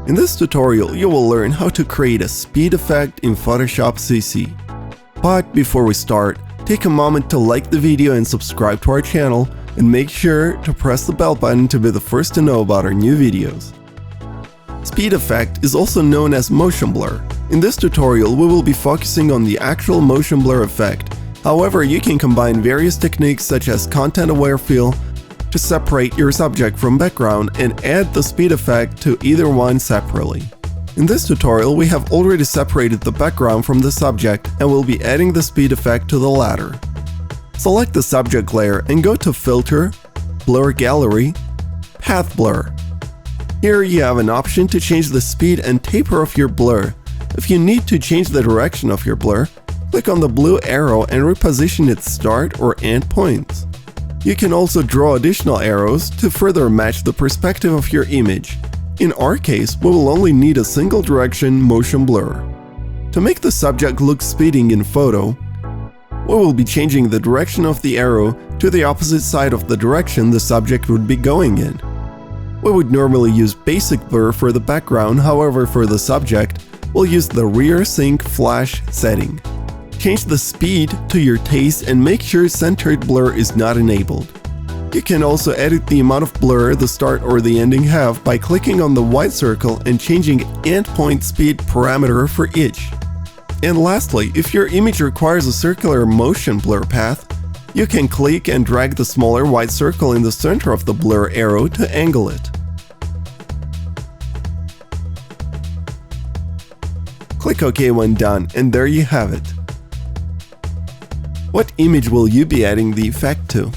In this tutorial, you will learn how to create a speed effect in Photoshop CC. But before we start, take a moment to like the video and subscribe to our channel, and make sure to press the bell button to be the first to know about our new videos. Speed effect is also known as motion blur. In this tutorial, we will be focusing on the actual motion blur effect. However, you can combine various techniques such as content-aware fill to separate your subject from background and add the speed effect to either one separately. In this tutorial, we have already separated the background from the subject and will be adding the speed effect to the latter. Select the subject layer and go to Filter, Blur Gallery, Path Blur. Here you have an option to change the speed and taper of your blur. If you need to change the direction of your blur, click on the blue arrow and reposition its start or end points. You can also draw additional arrows to further match the perspective of your image. In our case, we will only need a single direction motion blur. To make the subject look speeding in photo, we will be changing the direction of the arrow to the opposite side of the direction the subject would be going in. We would normally use basic blur for the background, however for the subject, we'll use the rear sync flash setting. Change the speed to your taste and make sure centered blur is not enabled. You can also edit the amount of blur the start or the ending have by clicking on the white circle and changing endpoint speed parameter for each. And lastly, if your image requires a circular motion blur path, you can click and drag the smaller white circle in the center of the blur arrow to angle it. Click OK when done, and there you have it. What image will you be adding the effect to?